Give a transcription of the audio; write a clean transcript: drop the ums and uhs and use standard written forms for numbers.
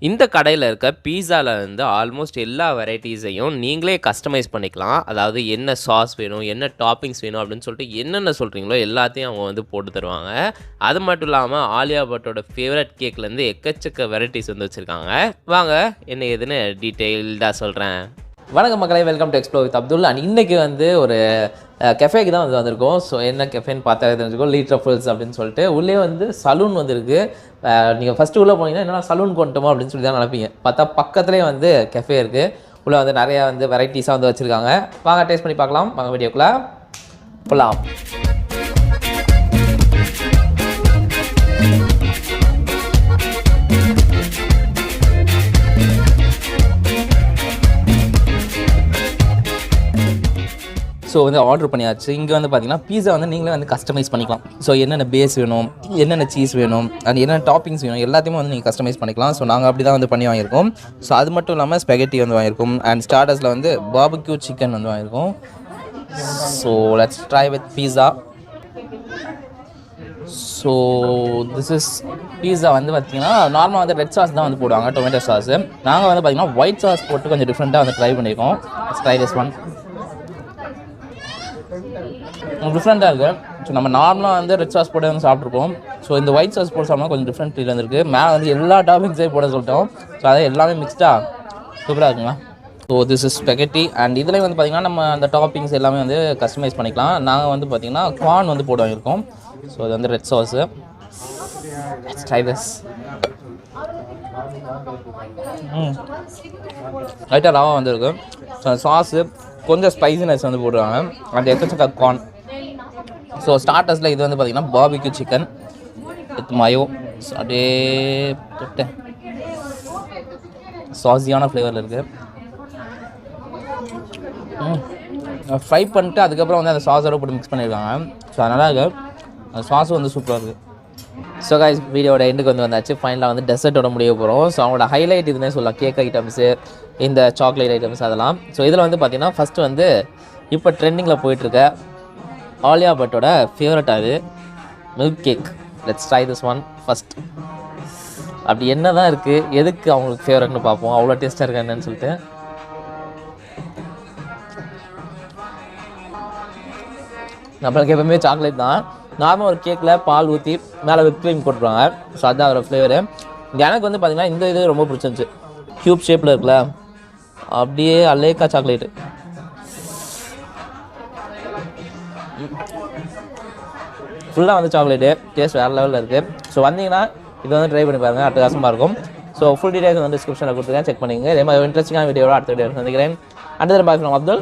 இந்த கடையில் இருக்க பீஸாவில் வந்து ஆல்மோஸ்ட் எல்லா வெரைட்டிஸையும் நீங்களே கஸ்டமைஸ் பண்ணிக்கலாம். அதாவது என்ன சாஸ் வேணும், என்ன டாப்பிங்ஸ் வேணும் அப்படின்னு சொல்லிட்டு என்னென்ன சொல்கிறீங்களோ எல்லாத்தையும் அவங்க வந்து போட்டு தருவாங்க. அது மட்டும் இல்லாமல் ஆலியா பட்டோட ஃபேவரட் கேக்லேருந்து எக்கச்சக்க வெரைட்டிஸ் வந்து வச்சுருக்காங்க. வாங்க என்ன ஏதுன்னு டீட்டெயில்டாக சொல்கிறேன். வணக்கம் மக்களே, welcome to explore with Abdul. And இன்றைக்கி வந்து ஒரு கெஃபேக்கு தான் வந்து வந்திருக்கோம். ஸோ என்ன கெஃபேன்னு பார்த்தா தெரிஞ்சுக்கோ, லீ ட்ரஃபிள்ஸ் அப்படின்னு சொல்லிட்டு உள்ளே வந்து சலூன் வந்துருக்கு. நீங்கள் ஃபஸ்ட்டு உள்ளே போனீங்கன்னா என்னென்னா சலூன் கொண்டுட்டோமோ அப்படின்னு சொல்லி தான் நினைப்பீங்க. பார்த்தா பக்கத்துலேயே வந்து கெஃபே இருக்குது. உள்ளே வந்து நிறையா வந்து வெரைட்டிஸாக வந்து வச்சுருக்காங்க. வாங்க டேஸ்ட் பண்ணி பார்க்கலாம். வாங்க வீடியோக்குள்ளே போகலாம். ஸோ வந்து ஆர்டர் பண்ணியாச்சு. இங்கே வந்து பார்த்தீங்கன்னா பீஸா வந்து நீங்களே வந்து கஸ்டமைஸ் பண்ணிக்கலாம். ஸோ என்னென்ன பேஸ் வேணும், என்னென்ன சீஸ் வேணும், அண்ட் என்னென்ன டாப்பிங்ஸ் வேணும் எல்லாத்தையுமே வந்து நீங்கள் கஸ்டமைஸ் பண்ணிக்கலாம். ஸோ நாங்கள் அப்படி தான் வந்து பண்ணி வாங்கியிருக்கோம். ஸோ அது மட்டும் இல்லாமல் ஸ்பெகட்டி வந்து வாங்கியிருக்கோம். அண்ட் ஸ்டார்டர்ஸில் வந்து பார்பிக்யூ சிக்கன் வந்து வாங்கியிருக்கோம். So let's try with pizza. So this is pizza வந்து பார்த்திங்கன்னா நார்மலாக வந்து ரெட் சாஸ் தான் வந்து போடுவாங்க, டொமேட்டோ சாஸு. நாங்கள் வந்து பார்த்திங்கன்னா ஒயிட் சாஸ் போட்டு கொஞ்சம் டிஃப்ரெண்ட்டாக வந்து ட்ரை பண்ணியிருக்கோம். Try this one. டிஃப்ரெண்ட்டாக இருக்குது. ஸோ நம்ம நார்மலாக வந்து ரெட் சாஸ் போட்டு வந்து சாப்பிட்ருக்கோம். ஸோ இந்த ஒயிட் சாஸ் போட்டு சாப்பிட்டா கொஞ்சம் டிஃப்ரெண்ட் ஃபீல் வந்துருக்கு. மேலே வந்து எல்லா டாப்பிங்ஸே போட சொல்லிட்டோம். ஸோ அதை எல்லாமே மிக்ஸ்டாக சூப்பராக இருக்குங்களா. So this is spaghetti. And இதில் வந்து பார்த்திங்கன்னா நம்ம அந்த டாப்பிங்ஸ் எல்லாமே வந்து கஸ்டமைஸ் பண்ணிக்கலாம். நாங்கள் வந்து பார்த்திங்கன்னா கார்ன் வந்து போட்டு வாங்கியிருக்கோம். ஸோ அது வந்து ரெட் சாஸு. Try this. லைட்டாக ரவா வந்துருக்கு. ஸோ சாஸு கொஞ்சம் ஸ்பைசினஸ் வந்து போடுவாங்க. அந்த எக்கச்சக்க கார்ன். ஸோ ஸ்டார்டர்ஸில் இது வந்து பார்த்திங்கன்னா பார்பிக்யூ சிக்கன் வித் மயோ. அப்படியே தொட்டேன், சாஸியான ஃப்ளேவரில் இருக்குது. ஃப்ரை பண்ணிட்டு அதுக்கப்புறம் வந்து அந்த சாஸோட போட்டு மிக்ஸ் பண்ணியிருக்காங்க. ஸோ அதனால் அந்த சாஸும் வந்து சூப்பராக இருக்குது. ஸோ கைஸ், வீடியோட எண்டுக்கு வந்து வந்தாச்சு. ஃபைனலாக வந்து டெசர்ட்டோட முடிய போகிறோம். ஸோ அவங்களோட ஹைலைட் இதுன்னே சொல்லலாம். கேக் ஐட்டம்ஸு, இந்த சாக்லேட் ஐட்டம்ஸ் அதெல்லாம். ஸோ இதில் வந்து பார்த்திங்கன்னா ஃபஸ்ட்டு வந்து இப்போ ட்ரெண்டிங்கில் போயிட்டுருக்க ஆலியா பட்டோட ஃபேவரட்டாக இது milk cake. Let's try this one first. அப்படி என்ன தான் இருக்குது, எதுக்கு அவங்களுக்கு ஃபேவரட்னு பார்ப்போம். அவ்வளோ டேஸ்ட்டாக இருக்கா என்னன்னு சொல்லிட்டு. நம்மளுக்கு எப்பவுமே சாக்லேட் தான். நார்மல் ஒரு கேக்கில் பால் ஊற்றி மேலே விப் க்ரீம் போட்டுருவாங்க. ஸோ அதுதான் அதோட ஃப்ளேவரு. எனக்கு வந்து பார்த்திங்கன்னா இந்த இது ரொம்ப பிடிச்சிருந்துச்சு. க்யூப் ஷேப்பில் இருக்குல்ல, அப்படியே அலேக்கா சாக்லேட்டு. ஃபுல்லாக வந்து சாக்லேட்டு டேஸ்ட் வேறு லெவலில் இருக்குது. ஸோ வந்தீங்கன்னா இது வந்து ட்ரை பண்ணி பாருங்கள், அட்டகாசமாக இருக்கும். ஸோ ஃபுல் டீடைல்ஸ் வந்து டிஸ்கிரிப்ஷனில் கொடுத்துருக்கேன், செக் பண்ணிக்கங்க. இதே மாதிரி இன்ட்ரெஸ்டிங்கான வீடியோட அடுத்த வீடியோ சந்திக்கிறேன். அடுத்த பாய் ஃப்ரம் அப்துல்.